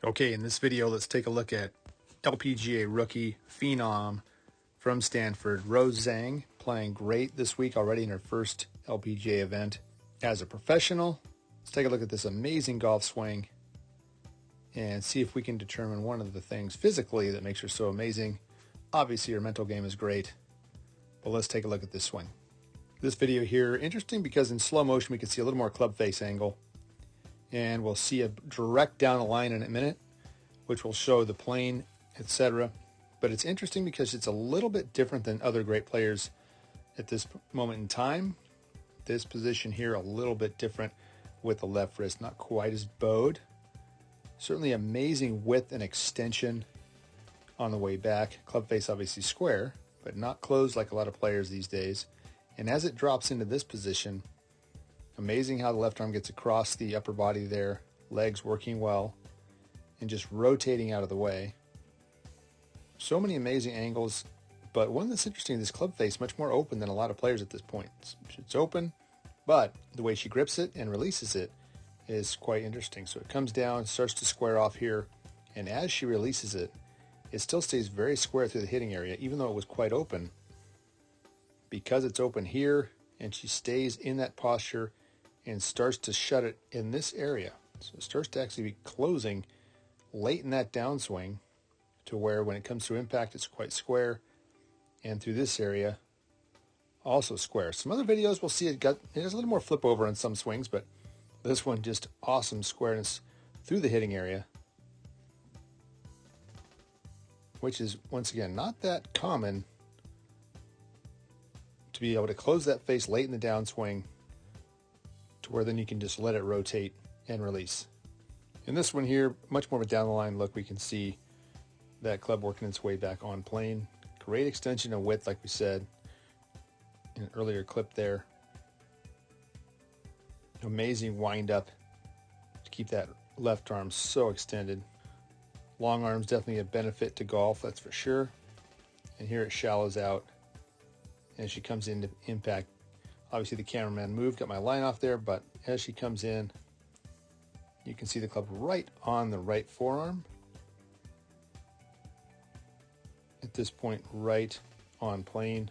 Okay, in this video, let's take a look at LPGA rookie Phenom from Stanford, Rose Zhang, playing great this week already in her first LPGA event as a professional. Let's take a look at this amazing golf swing and see if we can determine one of the things physically that makes her so amazing. Obviously, her mental game is great, but let's take a look at this swing. This video here, interesting because in slow motion, we can see a little more club face angle. And we'll see a direct down the line in a minute, which will show the plane, etc. But it's interesting because it's a little bit different than other great players at this moment in time. This position here, a little bit different with the left wrist, not quite as bowed. Certainly amazing width and extension on the way back. Club face obviously square, but not closed like a lot of players these days. And as it drops into this position, amazing how the left arm gets across the upper body there, legs working well, and just rotating out of the way. So many amazing angles, but one that's interesting, this club face much more open than a lot of players at this point. It's open, but the way she grips it and releases it is quite interesting. So it comes down, starts to square off here, and as she releases it, it still stays very square through the hitting area, even though it was quite open. Because it's open here, and she stays in that posture and starts to shut it in this area. So it starts to actually be closing late in that downswing to where when it comes to impact, it's quite square. And through this area, also square. Some other videos we'll see it has a little more flip over on some swings, but this one just awesome squareness through the hitting area, which is, once again, not that common to be able to close that face late in the downswing to where then you can just let it rotate and release. In this one here, much more of a down the line look, we can see that club working its way back on plane. Great extension and width, like we said in an earlier clip there. Amazing wind up to keep that left arm so extended. Long arms definitely a benefit to golf, that's for sure. And here it shallows out as she comes into impact. Obviously the cameraman moved, got my line off there, but as she comes in, you can see the club right on the right forearm. At this point, right on plane,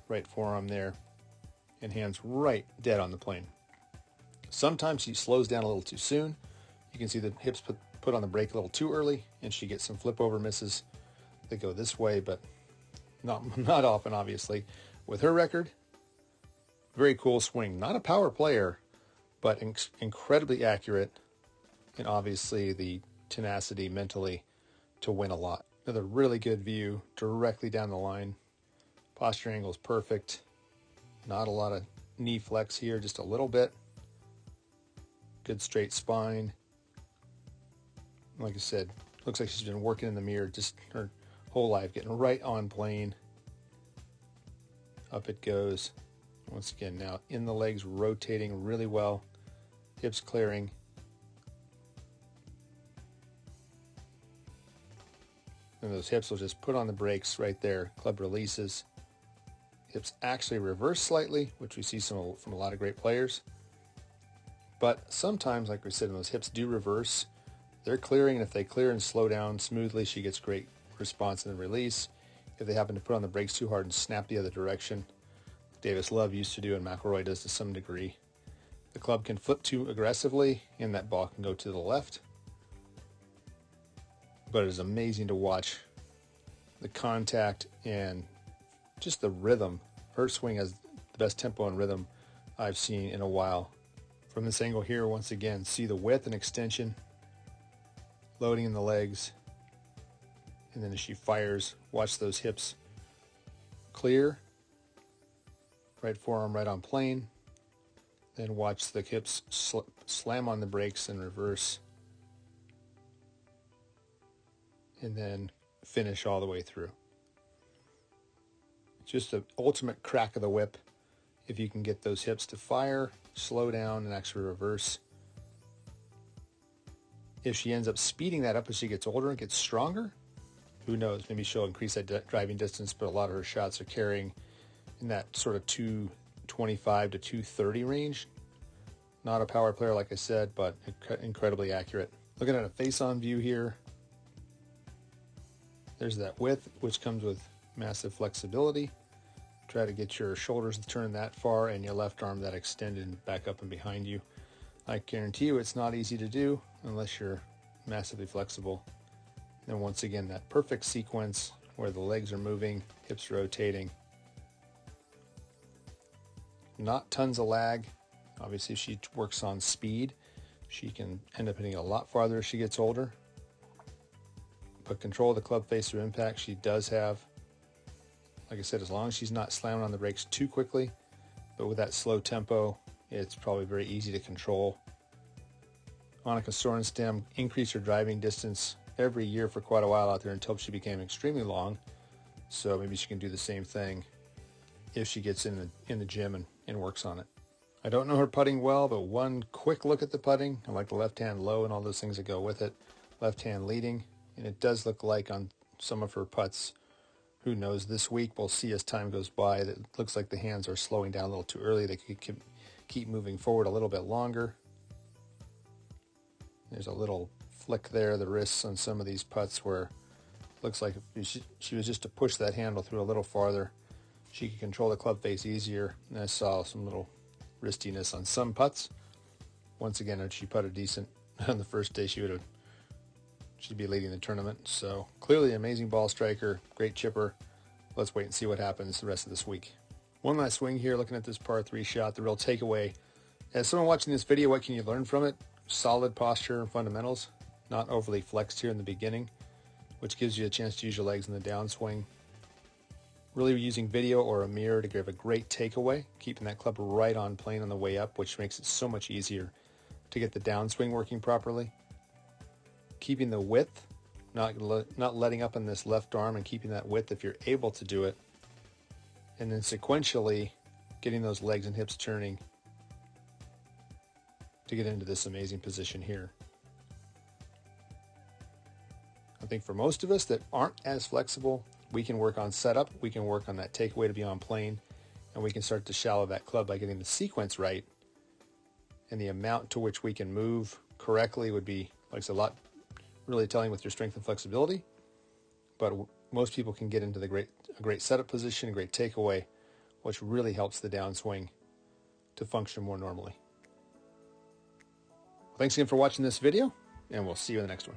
right forearm there, and hands right dead on the plane. Sometimes she slows down a little too soon. You can see the hips put on the brake a little too early, and she gets some flip over misses that go this way, but not often, obviously. With her record, very cool swing. Not a power player, but incredibly accurate, and obviously the tenacity mentally to win a lot. Another really good view directly down the line. Posture angle is perfect. Not a lot of knee flex here, just a little bit. Good straight spine. Like I said, looks like she's been working in the mirror just her whole life, getting right on plane. Up it goes. Once again, now in the legs, rotating really well. Hips clearing. And those hips will just put on the brakes right there. Club releases. Hips actually reverse slightly, which we see from a lot of great players. But sometimes, like we said, when those hips do reverse, they're clearing, and if they clear and slow down smoothly, she gets great response in the release. If they happen to put on the brakes too hard and snap the other direction, Davis Love used to do and McIlroy does to some degree, the club can flip too aggressively and that ball can go to the left. But it is amazing to watch the contact and just the rhythm. Her swing has the best tempo and rhythm I've seen in a while. From this angle here, once again, see the width and extension, loading in the legs, and then as she fires, watch those hips clear. Right forearm right on plane. Then watch the hips slam on the brakes and reverse. And then finish all the way through. Just the ultimate crack of the whip if you can get those hips to fire, slow down, and actually reverse. If she ends up speeding that up as she gets older and gets stronger, who knows, maybe she'll increase that driving distance, but a lot of her shots are carrying in that sort of 225 to 230 range. Not a power player, like I said, but incredibly accurate. Looking at a face-on view here, there's that width, which comes with massive flexibility. Try to get your shoulders to turn that far and your left arm that extended back up and behind you. I guarantee you it's not easy to do unless you're massively flexible. And once again, that perfect sequence where the legs are moving, hips rotating. Not tons of lag. Obviously, if she works on speed, she can end up hitting a lot farther as she gets older. But control of the club face through impact she does have. Like I said, as long as she's not slamming on the brakes too quickly, but with that slow tempo, it's probably very easy to control. Annika Sorenstam increased her driving distance every year for quite a while out there until she became extremely long. So maybe she can do the same thing if she gets in the gym and works on it. I don't know her putting well, but one quick look at the putting. I like the left hand low and all those things that go with it. Left hand leading. And it does look like on some of her putts, who knows, this week we'll see as time goes by that it looks like the hands are slowing down a little too early. They could keep moving forward a little bit longer. There's a little flick there, the wrists on some of these putts where it looks like if she was just to push that handle through a little farther, she could control the club face easier. And I saw some little wristiness on some putts. Once again, if she putted decent on the first day, she'd be leading the tournament. So clearly an amazing ball striker, great chipper. Let's wait and see what happens the rest of this week. One last swing here, looking at this par 3 shot, the real takeaway. As someone watching this video, what can you learn from it? Solid posture and fundamentals, not overly flexed here in the beginning, which gives you a chance to use your legs in the downswing. Really using video or a mirror to give a great takeaway, keeping that club right on plane on the way up, which makes it so much easier to get the downswing working properly. Keeping the width, not letting up in this left arm and keeping that width if you're able to do it. And then sequentially getting those legs and hips turning to get into this amazing position here. I think for most of us that aren't as flexible, we can work on setup, we can work on that takeaway to be on plane, and we can start to shallow that club by getting the sequence right. And the amount to which we can move correctly would be, like I said, a lot really telling with your strength and flexibility. But most people can get into a great setup position, a great takeaway, which really helps the downswing to function more normally. Thanks again for watching this video, and we'll see you in the next one.